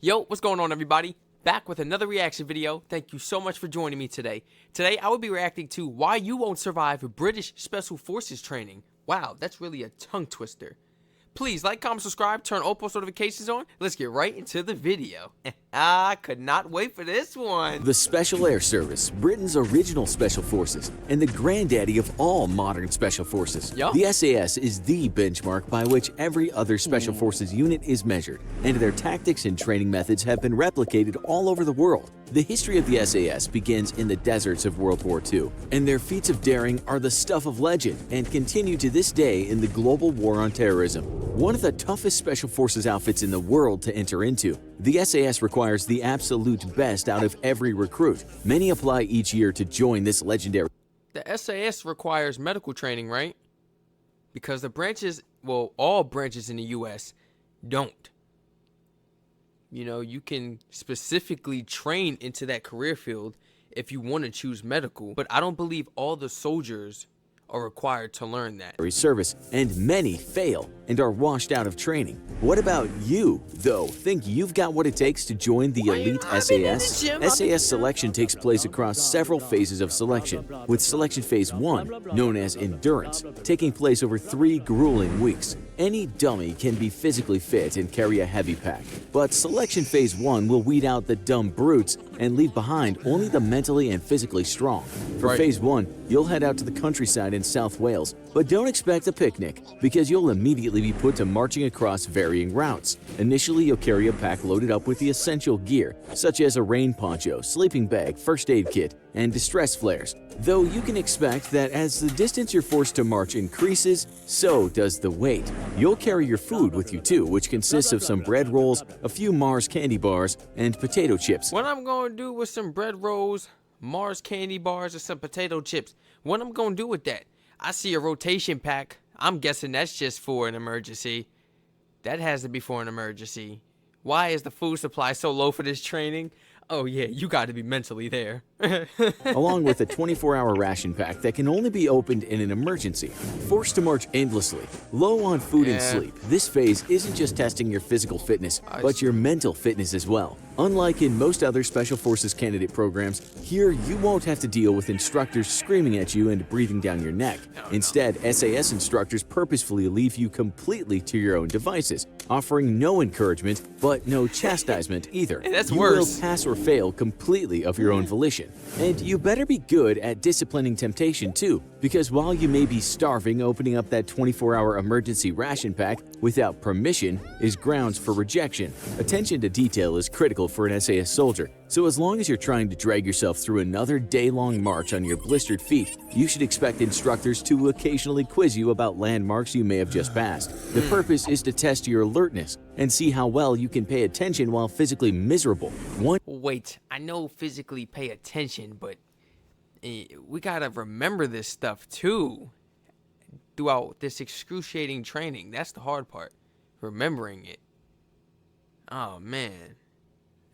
Yo, what's going on, everybody? Back with another reaction video. Thank you so much for joining me today. Today, I will be reacting to why you won't survive British Special Forces training. Wow, that's really a tongue twister. Please like, comment, subscribe, turn all post notifications on. Let's get right into the video. I could not wait for this one. The Special Air Service, Britain's original special forces, and the granddaddy of all modern special forces. Yup. The SAS is the benchmark by which every other special forces unit is measured, and their tactics and training methods have been replicated all over the world. The history of the SAS begins in the deserts of World War II, and their feats of daring are the stuff of legend and continue to this day in the global war on terrorism. One of the toughest special forces outfits in the world to enter into, the SAS requires the absolute best out of every recruit. Many apply each year to join this legendary. The SAS requires medical training, right? Because the branches, well, all branches in the U.S. don't. You know, you can specifically train into that career field if you want to choose medical, but I don't believe all the soldiers are required to learn that. Service, and many fail and are washed out of training. What about you, though? Think you've got what it takes to join the elite SAS? SAS selection takes place across several phases of selection, with Selection Phase 1, known as Endurance, taking place over 3 grueling weeks. Any dummy can be physically fit and carry a heavy pack, but Selection Phase 1 will weed out the dumb brutes and leave behind only the mentally and physically strong. For Phase 1, you'll head out to the countryside in South Wales, but don't expect a picnic, because you'll immediately be put to marching across varying routes. Initially, you'll carry a pack loaded up with the essential gear, such as a rain poncho, sleeping bag, first aid kit, and distress flares. Though you can expect that as the distance you're forced to march increases, so does the weight. You'll carry your food with you too, which consists of some bread rolls, a few Mars candy bars, and potato chips. What I'm going to do with some bread rolls, Mars candy bars, or some potato chips? What I'm going to do with that? I see a rotation pack. I'm guessing that's just for an emergency. That has to be for an emergency. Why is the food supply so low for this training? Oh yeah, you got to be mentally there. Along with a 24-hour ration pack that can only be opened in an emergency. Forced to march endlessly, low on food and sleep, this phase isn't just testing your physical fitness, but your mental fitness as well. Unlike in most other Special Forces candidate programs, here you won't have to deal with instructors screaming at you and breathing down your neck. Instead, SAS instructors purposefully leave you completely to your own devices, offering no encouragement, but no chastisement either. That's you worse. will pass or fail completely of your own volition. And you better be good at disciplining temptation too, because while you may be starving, opening up that 24-hour emergency ration pack without permission is grounds for rejection. Attention to detail is critical for an SAS soldier, so as long as you're trying to drag yourself through another day-long march on your blistered feet, you should expect instructors to occasionally quiz you about landmarks you may have just passed. The purpose is to test your alertness and see how well you can pay attention while physically miserable. Wait, I know physically pay attention, but we gotta remember this stuff too throughout this excruciating training. That's the hard part, remembering it. Oh man,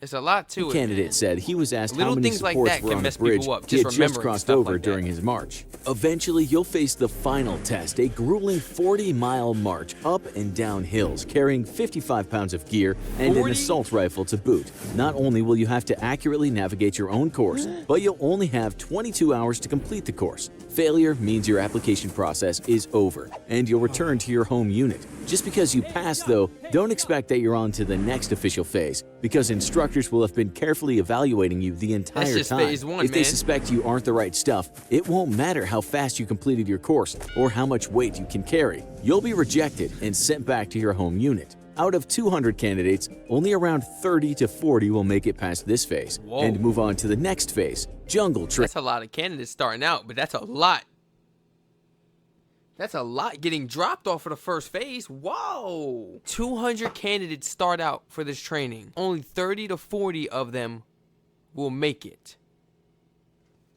it's a lot to it. The candidate said he was asked how many things like supports that were can on mess the bridge people up, he had just just remembering crossed stuff over like during that. his march. Eventually, you'll face the final test, a grueling 40-mile march up and down hills, carrying 55 pounds of gear and 40? an assault rifle to boot. Not only will you have to accurately navigate your own course, but you'll only have 22 hours to complete the course. Failure means your application process is over, and you'll return to your home unit. Just because you passed, though, don't expect that you're on to the next official phase, because instructors will have been carefully evaluating you the entire That's just time. phase 1, If they suspect you aren't the right stuff, it won't matter how fast you completed your course or how much weight you can carry. You'll be rejected and sent back to your home unit. Out of 200 candidates, only around 30 to 40 will make it past this phase and move on to the next phase, jungle training. That's a lot of candidates starting out, but that's a lot. That's a lot getting dropped off of the first phase. Whoa! 200 candidates start out for this training. Only 30 to 40 of them will make it.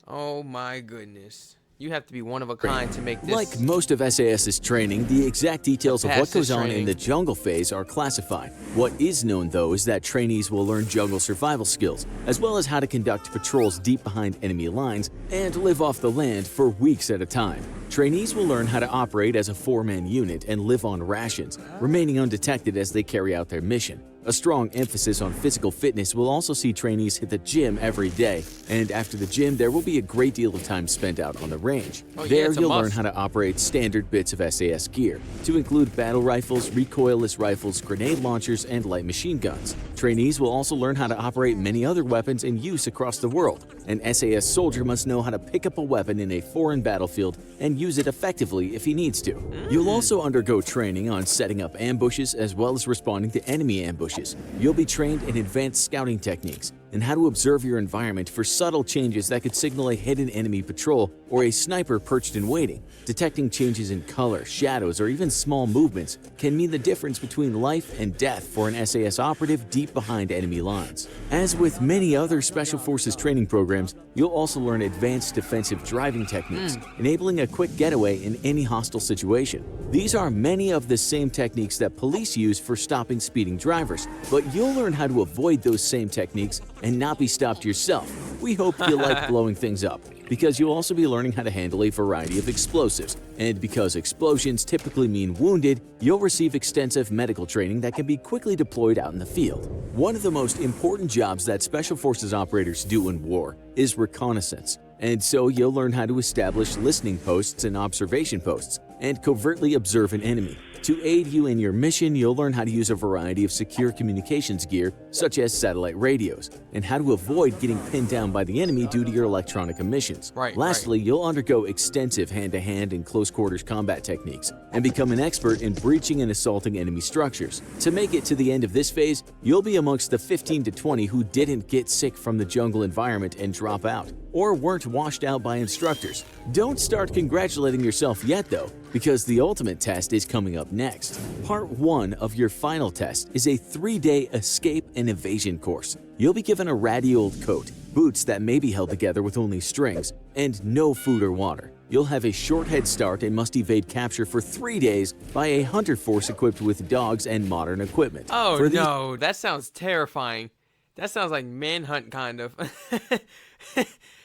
Oh my goodness. You have to be one of a kind to make this. Like most of SAS's training, the exact details of what goes on in the jungle phase are classified. What is known, though, is that trainees will learn jungle survival skills, as well as how to conduct patrols deep behind enemy lines and live off the land for weeks at a time. Trainees will learn how to operate as a 4-man unit and live on rations, remaining undetected as they carry out their mission. A strong emphasis on physical fitness will also see trainees hit the gym every day, and after the gym there will be a great deal of time spent out on the range. Oh, yeah, There it's a you'll must. learn how to operate standard bits of SAS gear, to include battle rifles, recoilless rifles, grenade launchers, and light machine guns. Trainees will also learn how to operate many other weapons in use across the world. An SAS soldier must know how to pick up a weapon in a foreign battlefield and use it effectively if he needs to. You'll also undergo training on setting up ambushes as well as responding to enemy ambushes. You'll be trained in advanced scouting techniques and how to observe your environment for subtle changes that could signal a hidden enemy patrol or a sniper perched in waiting. Detecting changes in color, shadows, or even small movements can mean the difference between life and death for an SAS operative deep behind enemy lines. As with many other Special Forces training programs, you'll also learn advanced defensive driving techniques, enabling a quick getaway in any hostile situation. These are many of the same techniques that police use for stopping speeding drivers, but you'll learn how to avoid those same techniques and not be stopped yourself. We hope you like blowing things up, because you'll also be learning how to handle a variety of explosives. And because explosions typically mean wounded, you'll receive extensive medical training that can be quickly deployed out in the field. One of the most important jobs that Special Forces operators do in war is reconnaissance. And so you'll learn how to establish listening posts and observation posts, and covertly observe an enemy. To aid you in your mission, you'll learn how to use a variety of secure communications gear, such as satellite radios, and how to avoid getting pinned down by the enemy due to your electronic emissions. Lastly, you'll undergo extensive hand-to-hand and close-quarters combat techniques, and become an expert in breaching and assaulting enemy structures. To make it to the end of this phase, you'll be amongst the 15 to 20 who didn't get sick from the jungle environment and drop out, or weren't washed out by instructors. Don't start congratulating yourself yet though, because the ultimate test is coming up next. Part 1 of your final test is a 3-day escape and evasion course. You'll be given a ratty old coat, boots that may be held together with only strings, and no food or water. You'll have a short head start and must evade capture for 3 days by a hunter force equipped with dogs and modern equipment. Oh no, that sounds terrifying. That sounds like Manhunt kind of.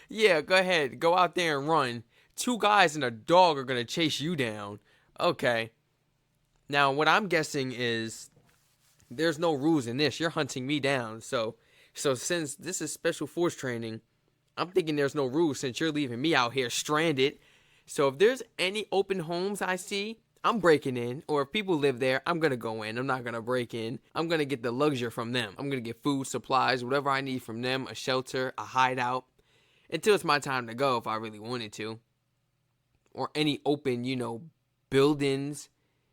Yeah, go ahead. Go out there and run. 2 guys and a dog are going to chase you down. Okay. Now, what I'm guessing is there's no rules in this. You're hunting me down. So since this is Special Force training, I'm thinking there's no rules since you're leaving me out here stranded. So if there's any open homes I see, I'm breaking in. Or if people live there, I'm going to go in. I'm not going to break in. I'm going to get the luxury from them. I'm going to get food, supplies, whatever I need from them, a shelter, a hideout. Until it's my time to go if I really wanted to. Or any open, buildings,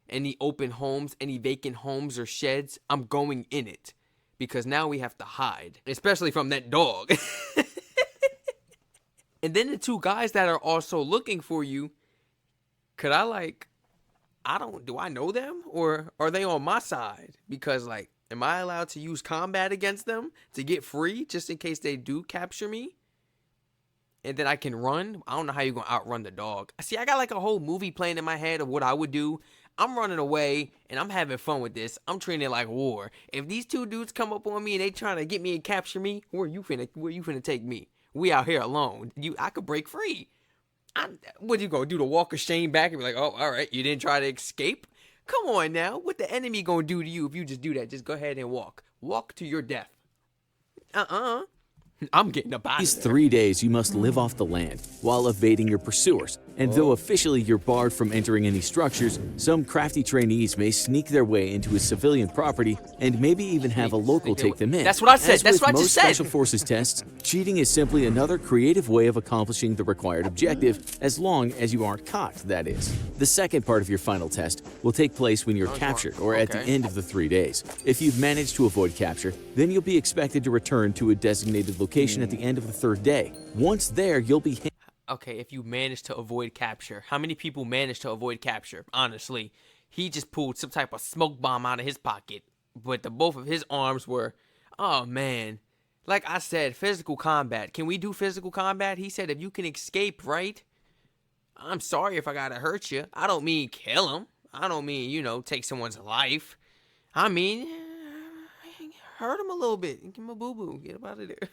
any open homes, any vacant homes or sheds, I'm going in it. Because now we have to hide. Especially from that dog. And then the 2 guys that are also looking for you, do I know them? Or are they on my side? Because, am I allowed to use combat against them to get free just in case they do capture me? And then I can run. I don't know how you're going to outrun the dog. See, I got a whole movie playing in my head of what I would do. I'm running away, and I'm having fun with this. I'm treating it like war. If these 2 dudes come up on me and they trying to get me and capture me, where you finna take me? We out here alone. I could break free. What you going to do, the walk of shame back and be like, oh, all right, you didn't try to escape? Come on now. What the enemy going to do to you if you just do that? Just go ahead and walk. Walk to your death. I'm getting up out of These there. 3 days you must live off the land while evading your pursuers. And though officially you're barred from entering any structures, some crafty trainees may sneak their way into a civilian property and maybe even have a local take them in. That's what I said. As That's with what I most just said. Special Forces tests, cheating is simply another creative way of accomplishing the required objective, as long as you aren't caught, that is. The second part of your final test will take place when you're captured or at the end of the 3 days. If you've managed to avoid capture, then you'll be expected to return to a designated location at the end of the 3rd day. Once there, you'll be Okay, if you manage to avoid capture. How many people manage to avoid capture? Honestly, he just pulled some type of smoke bomb out of his pocket. But both of his arms were, oh man. Like I said, physical combat. Can we do physical combat? He said if you can escape, right? I'm sorry if I gotta hurt you. I don't mean kill him. I don't mean, take someone's life. I mean, hurt him a little bit. Give him a boo-boo. Get him out of there.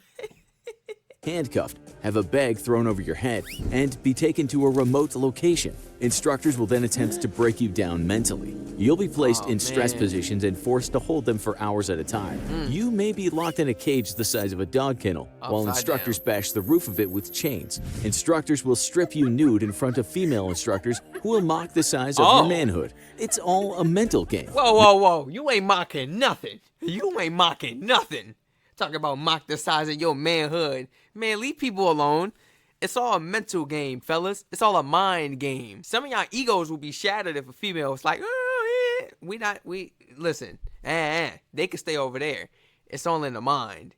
handcuffed, have a bag thrown over your head, and be taken to a remote location. Instructors will then attempt to break you down mentally. You'll be placed in stress positions and forced to hold them for hours at a time. You may be locked in a cage the size of a dog kennel, while instructors bash the roof of it with chains. Instructors will strip you nude in front of female instructors who will mock the size of your manhood. It's all a mental game. Whoa, whoa, whoa. You ain't mocking nothing. You ain't mocking nothing. Talk about mock the size of your manhood. Man, leave people alone. It's all a mental game, fellas. It's all a mind game. Some of y'all egos will be shattered if a female is like, oh, yeah. Listen, they can stay over there. It's all in the mind,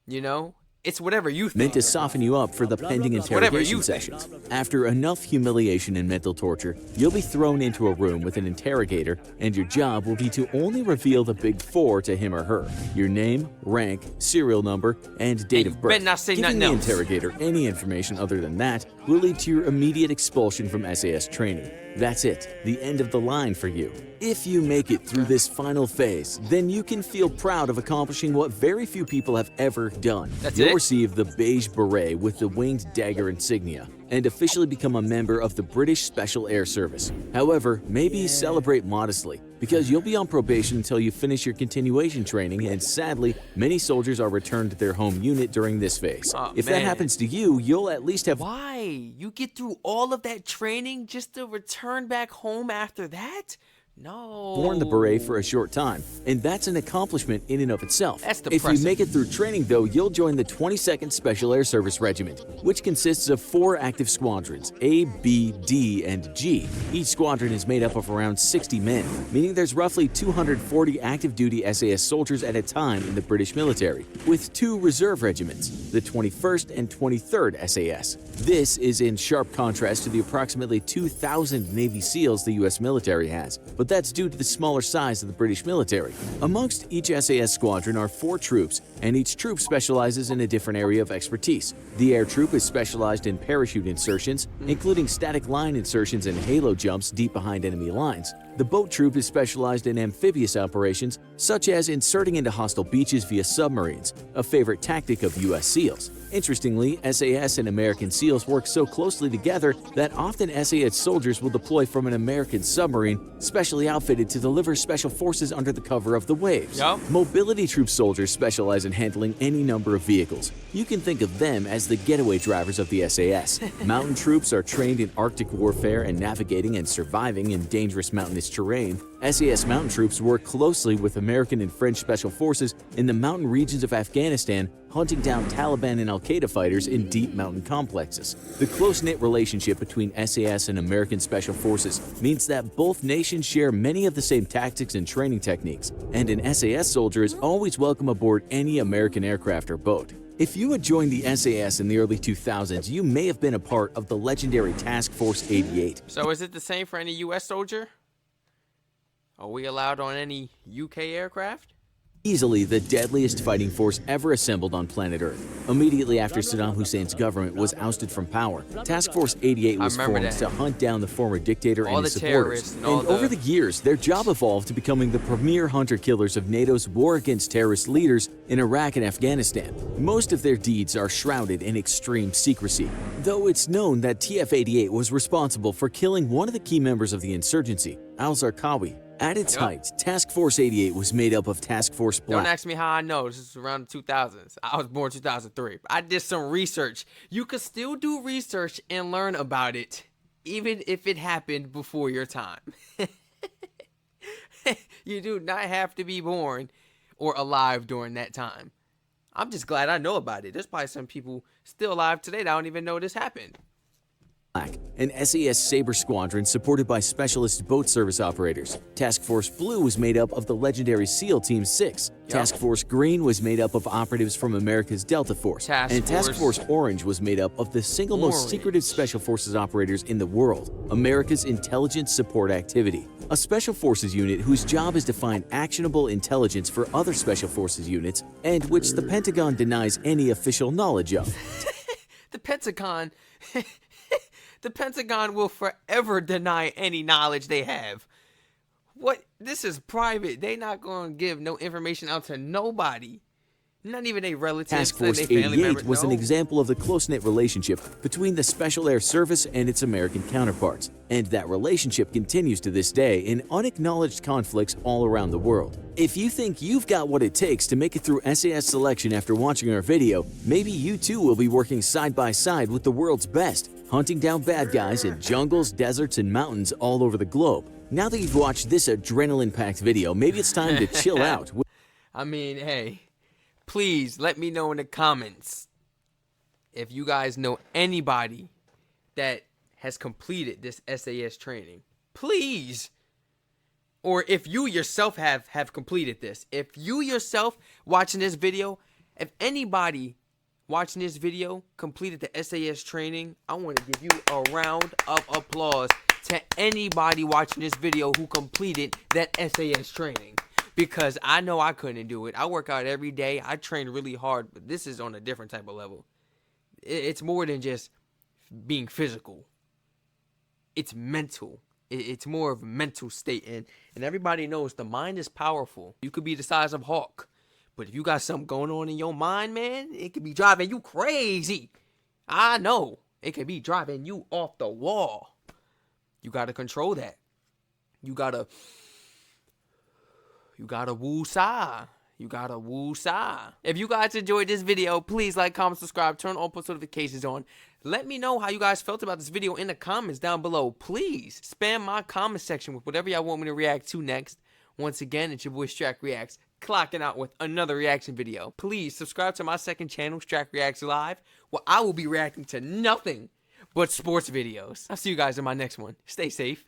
you know? It's whatever you think. Meant to soften you up for the pending interrogation sessions. After enough humiliation and mental torture, you'll be thrown into a room with an interrogator, and your job will be to only reveal the big four to him or her: your name, rank, serial number, and date of birth. Better not say Giving nothing the interrogator any information other than that will lead to your immediate expulsion from SAS training. That's it, the end of the line for you. If you make it through this final phase, then you can feel proud of accomplishing what very few people have ever done. You'll receive the beige beret with the winged dagger insignia and officially become a member of the British Special Air Service. However, maybe celebrate modestly, because you'll be on probation until you finish your continuation training, and sadly, many soldiers are returned to their home unit during this phase. If that happens to you, you'll at least have— Why? You get through all of that training just to return back home after that? No. Worn the beret for a short time, and that's an accomplishment in and of itself. That's If depressing. you make it through training, though, you'll join the 22nd Special Air Service Regiment, which consists of 4 active squadrons, A, B, D, and G. Each squadron is made up of around 60 men, meaning there's roughly 240 active duty SAS soldiers at a time in the British military, with 2 reserve regiments, the 21st and 23rd SAS. This is in sharp contrast to the approximately 2,000 Navy SEALs the US military has, but that's due to the smaller size of the British military. Amongst each SAS squadron are 4 troops, and each troop specializes in a different area of expertise. The air troop is specialized in parachute insertions, including static line insertions and halo jumps deep behind enemy lines. The boat troop is specialized in amphibious operations, such as inserting into hostile beaches via submarines, a favorite tactic of US SEALs. Interestingly, SAS and American SEALs work so closely together that often SAS soldiers will deploy from an American submarine specially outfitted to deliver special forces under the cover of the waves. Mobility troop soldiers specialize in handling any number of vehicles. You can think of them as the getaway drivers of the SAS. Mountain troops are trained in Arctic warfare and navigating and surviving in dangerous mountainous terrain. SAS mountain troops work closely with American and French special forces in the mountain regions of Afghanistan, hunting down Taliban and Al-Qaeda fighters in deep mountain complexes. The close-knit relationship between SAS and American Special Forces means that both nations share many of the same tactics and training techniques, and an SAS soldier is always welcome aboard any American aircraft or boat. If you had joined the SAS in the early 2000s, you may have been a part of the legendary Task Force 88. So is it the same for any US soldier? Are we allowed on any UK aircraft? Easily the deadliest fighting force ever assembled on planet Earth. Immediately after Saddam Hussein's government was ousted from power, Task Force 88 was formed to hunt down the former dictator and his supporters. And over the years, their job evolved to becoming the premier hunter-killers of NATO's war against terrorist leaders in Iraq and Afghanistan. Most of their deeds are shrouded in extreme secrecy, though it's known that TF-88 was responsible for killing one of the key members of the insurgency, al-Zarqawi. At its height, Task Force 88 was made up of Task Force Black. Don't ask me how I know. This is around the 2000s. I was born 2003. I did some research. You could still do research and learn about it, even if it happened before your time. You do not have to be born or alive during that time. I'm just glad I know about it. There's probably some people still alive today that don't even know this happened. An SAS Sabre squadron supported by specialist boat service operators. Task Force Blue was made up of the legendary SEAL Team 6. Task Force Green was made up of operatives from America's Delta Force. Task Force Orange was made up of the single most secretive Special Forces operators in the world, America's Intelligence Support Activity, a Special Forces unit whose job is to find actionable intelligence for other Special Forces units and which the Pentagon denies any official knowledge of. The Pentagon... The Pentagon will forever deny any knowledge they have. What? This is private. They not going to give no information out to nobody. Not even a relative. Task Not Force a family member. 88 was an No. example of the close-knit relationship between the Special Air Service and its American counterparts, and that relationship continues to this day in unacknowledged conflicts all around the world. If you think you've got what it takes to make it through SAS selection after watching our video, maybe you too will be working side by side with the world's best, hunting down bad guys in jungles, deserts, and mountains all over the globe. Now that you've watched this adrenaline-packed video, maybe it's time to chill out. I mean, hey, please let me know in the comments if you guys know anybody that has completed this SAS training. Please. Or if you yourself have completed this. If you yourself watching this video, if anybody watching this video completed the SAS training, I want to give you a round of applause to anybody watching this video who completed that SAS training. Because I know I couldn't do it. I work out every day. I train really hard, but this is on a different type of level. It's more than just being physical. It's mental. It's more of a mental state. And everybody knows the mind is powerful. You could be the size of Hulk, but if you got something going on in your mind, man, it could be driving you crazy. I know. It could be driving you off the wall. You got to control that. You got to woo-sa. You got to woo-sa. If you guys enjoyed this video, please like, comment, subscribe, turn all post notifications on. Let me know how you guys felt about this video in the comments down below. Please spam my comment section with whatever y'all want me to react to next. Once again, it's your boy Strac Reacts, clocking out with another reaction video. Please subscribe to my second channel, Strac Reacts Live, where I will be reacting to nothing but sports videos. I'll see you guys in my next one. Stay safe.